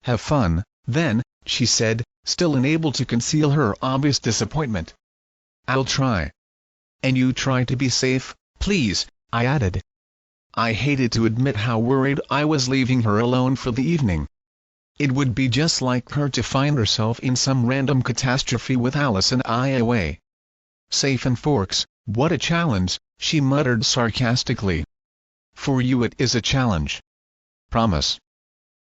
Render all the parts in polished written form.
Have fun, then, she said, still unable to conceal her obvious disappointment. I'll try. And you try to be safe, please, I added. I hated to admit how worried I was leaving her alone for the evening. It would be just like her to find herself in some random catastrophe with Alice and I away. Safe and Forks, what a challenge, she muttered sarcastically. For you it is a challenge. Promise.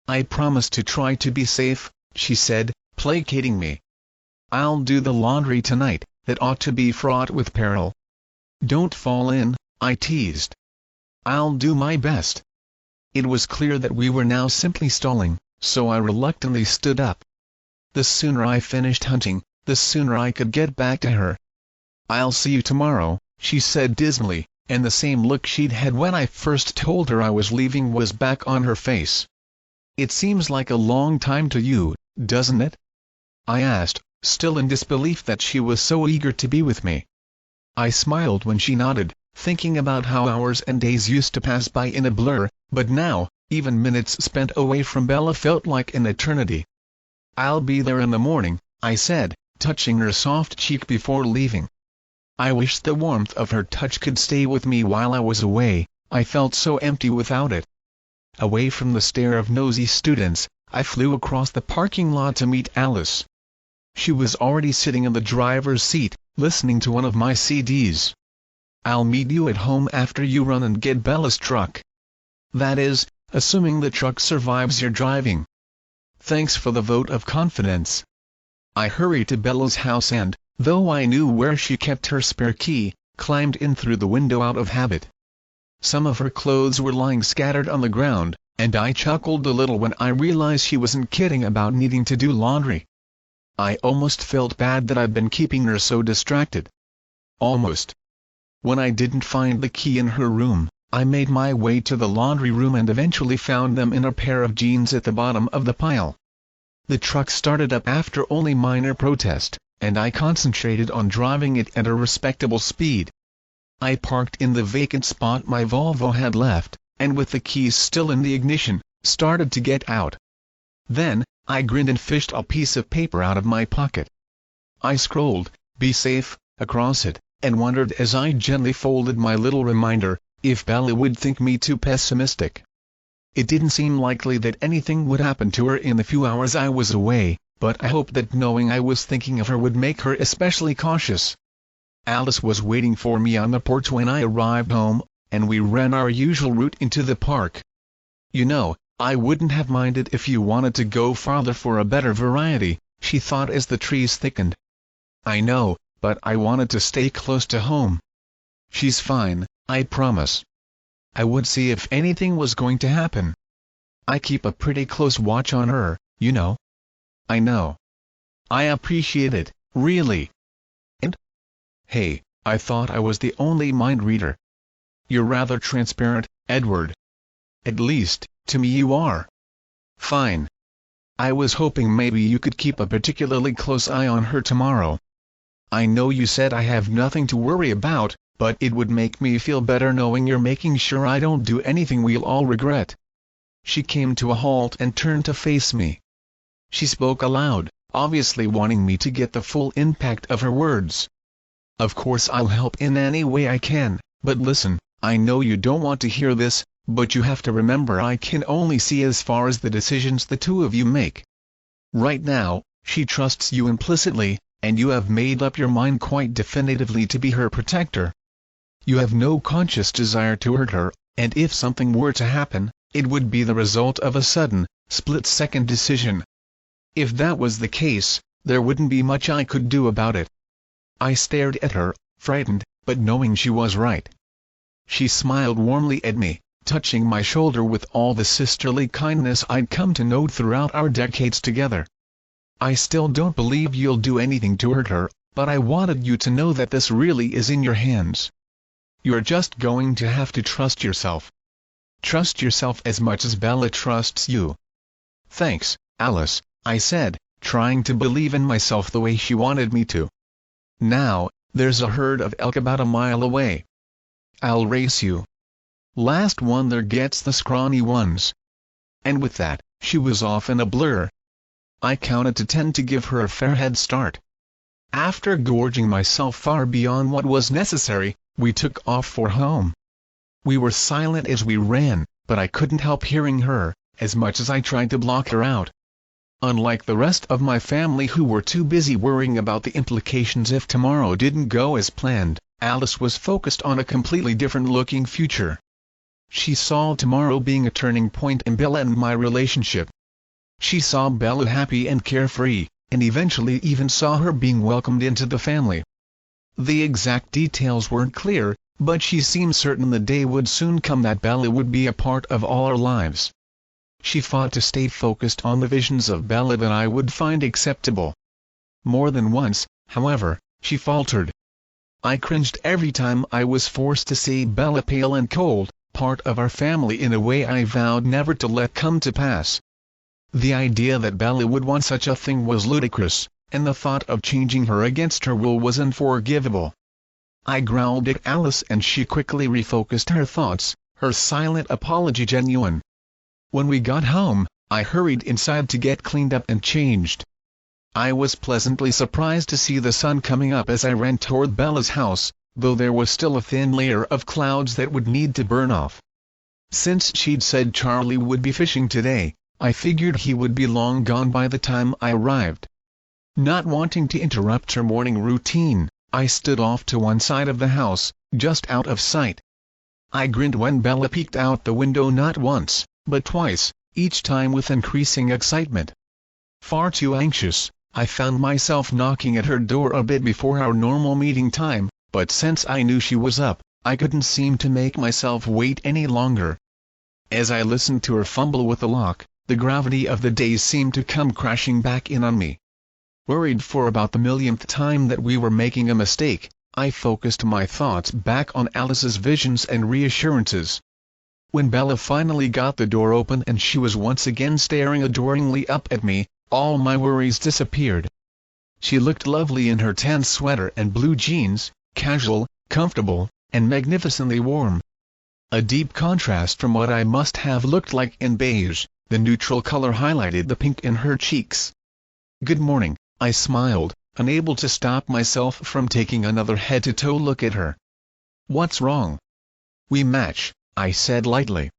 I promise to try to be safe, she said, placating me. I'll do the laundry tonight, that ought to be fraught with peril. Don't fall in, I teased. I'll do my best. It was clear that we were now simply stalling, so I reluctantly stood up. The sooner I finished hunting, the sooner I could get back to her. I'll see you tomorrow, she said dismally, and the same look she'd had when I first told her I was leaving was back on her face. It seems like a long time to you, doesn't it? I asked, still in disbelief that she was so eager to be with me. I smiled when she nodded, thinking about how hours and days used to pass by in a blur, but now, even minutes spent away from Bella felt like an eternity. I'll be there in the morning, I said, touching her soft cheek before leaving. I wished the warmth of her touch could stay with me while I was away, I felt so empty without it. Away from the stare of nosy students, I flew across the parking lot to meet Alice. She was already sitting in the driver's seat, listening to one of my CDs. I'll meet you at home after you run and get Bella's truck. That is, assuming the truck survives your driving. Thanks for the vote of confidence. I hurried to Bella's house and, though I knew where she kept her spare key, climbed in through the window out of habit. Some of her clothes were lying scattered on the ground, and I chuckled a little when I realized she wasn't kidding about needing to do laundry. I almost felt bad that I'd been keeping her so distracted. Almost. When I didn't find the key in her room, I made my way to the laundry room and eventually found them in a pair of jeans at the bottom of the pile. The truck started up after only minor protest, and I concentrated on driving it at a respectable speed. I parked in the vacant spot my Volvo had left, and with the keys still in the ignition, started to get out. Then, I grinned and fished a piece of paper out of my pocket. I scrolled, "Be safe," across it, and wondered as I gently folded my little reminder, if Bella would think me too pessimistic. It didn't seem likely that anything would happen to her in the few hours I was away, but I hoped that knowing I was thinking of her would make her especially cautious. Alice was waiting for me on the porch when I arrived home, and we ran our usual route into the park. You know, I wouldn't have minded if you wanted to go farther for a better variety, she thought as the trees thickened. I know, but I wanted to stay close to home. She's fine, I promise. I would see if anything was going to happen. I keep a pretty close watch on her, you know. I know. I appreciate it, really. And? Hey, I thought I was the only mind reader. You're rather transparent, Edward. At least, to me you are. Fine. I was hoping maybe you could keep a particularly close eye on her tomorrow. I know you said I have nothing to worry about, but it would make me feel better knowing you're making sure I don't do anything we'll all regret. She came to a halt and turned to face me. She spoke aloud, obviously wanting me to get the full impact of her words. Of course I'll help in any way I can, but listen, I know you don't want to hear this, but you have to remember I can only see as far as the decisions the two of you make. Right now, she trusts you implicitly, and you have made up your mind quite definitively to be her protector. You have no conscious desire to hurt her, and if something were to happen, it would be the result of a sudden, split-second decision. If that was the case, there wouldn't be much I could do about it. I stared at her, frightened, but knowing she was right. She smiled warmly at me, touching my shoulder with all the sisterly kindness I'd come to know throughout our decades together. I still don't believe you'll do anything to hurt her, but I wanted you to know that this really is in your hands. You're just going to have to trust yourself. Trust yourself as much as Bella trusts you. Thanks, Alice, I said, trying to believe in myself the way she wanted me to. Now, there's a herd of elk about a mile away. I'll race you. Last one there gets the scrawny ones. And with that, she was off in a blur. I counted to 10 to give her a fair head start. After gorging myself far beyond what was necessary, we took off for home. We were silent as we ran, but I couldn't help hearing her, as much as I tried to block her out. Unlike the rest of my family who were too busy worrying about the implications if tomorrow didn't go as planned, Alice was focused on a completely different-looking future. She saw tomorrow being a turning point in Bella and my relationship. She saw Bella happy and carefree, and eventually even saw her being welcomed into the family. The exact details weren't clear, but she seemed certain the day would soon come that Bella would be a part of all our lives. She fought to stay focused on the visions of Bella that I would find acceptable. More than once, however, she faltered. I cringed every time I was forced to see Bella pale and cold, part of our family in a way I vowed never to let come to pass. The idea that Bella would want such a thing was ludicrous, and the thought of changing her against her will was unforgivable. I growled at Alice and she quickly refocused her thoughts, her silent apology genuine. When we got home, I hurried inside to get cleaned up and changed. I was pleasantly surprised to see the sun coming up as I ran toward Bella's house, though there was still a thin layer of clouds that would need to burn off. Since she'd said Charlie would be fishing today, I figured he would be long gone by the time I arrived. Not wanting to interrupt her morning routine, I stood off to one side of the house, just out of sight. I grinned when Bella peeked out the window not once, but twice, each time with increasing excitement. Far too anxious, I found myself knocking at her door a bit before our normal meeting time, but since I knew she was up, I couldn't seem to make myself wait any longer. As I listened to her fumble with the lock, the gravity of the day seemed to come crashing back in on me. Worried for about the millionth time that we were making a mistake, I focused my thoughts back on Alice's visions and reassurances. When Bella finally got the door open and she was once again staring adoringly up at me, all my worries disappeared. She looked lovely in her tan sweater and blue jeans, casual, comfortable, and magnificently warm. A deep contrast from what I must have looked like in beige, the neutral color highlighted the pink in her cheeks. "Good morning," I smiled, unable to stop myself from taking another head-to-toe look at her. "What's wrong?" "We match," I said lightly.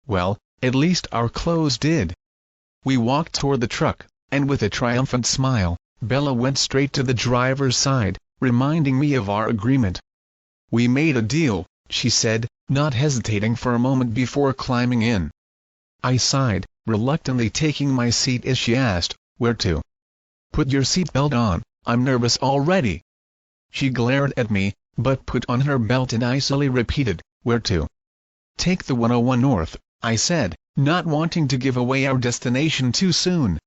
"Well, at least our clothes did." We walked toward the truck, and with a triumphant smile, Bella went straight to the driver's side, reminding me of our agreement. "We made a deal," she said, not hesitating for a moment before climbing in. I sighed, reluctantly taking my seat as she asked, "Where to?" "Put your seatbelt on, I'm nervous already." She glared at me, but put on her belt and icily repeated, "Where to?" "Take the 101 north," I said, not wanting to give away our destination too soon.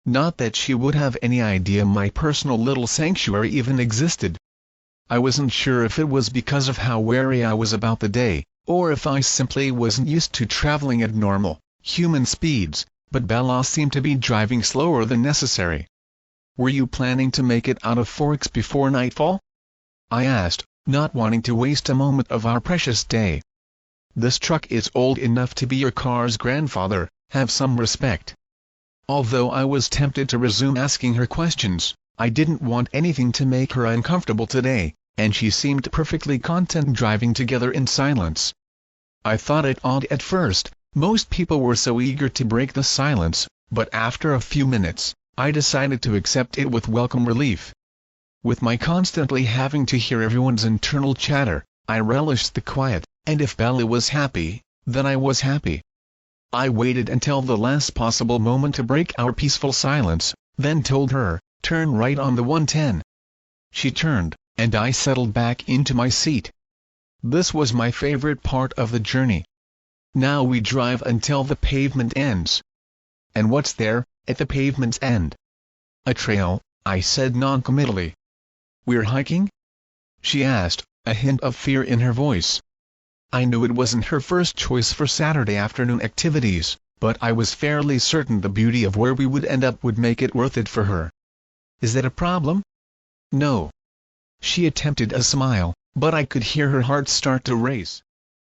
Not that she would have any idea my personal little sanctuary even existed. I wasn't sure if it was because of how wary I was about the day, or if I simply wasn't used to traveling at normal, human speeds, but Bella seemed to be driving slower than necessary. "Were you planning to make it out of Forks before nightfall?" I asked, not wanting to waste a moment of our precious day. "This truck is old enough to be your car's grandfather, have some respect." Although I was tempted to resume asking her questions, I didn't want anything to make her uncomfortable today, and she seemed perfectly content driving together in silence. I thought it odd at first, most people were so eager to break the silence, but after a few minutes, I decided to accept it with welcome relief. With my constantly having to hear everyone's internal chatter, I relished the quiet, and if Bella was happy, then I was happy. I waited until the last possible moment to break our peaceful silence, then told her, "Turn right on the 110. She turned, and I settled back into my seat. This was my favorite part of the journey. Now we drive until the pavement ends. "And what's there, at the pavement's end?" "A trail," I said noncommittally. "We're hiking?" she asked, a hint of fear in her voice. I knew it wasn't her first choice for Saturday afternoon activities, but I was fairly certain the beauty of where we would end up would make it worth it for her. "Is that a problem?" "No." She attempted a smile, but I could hear her heart start to race.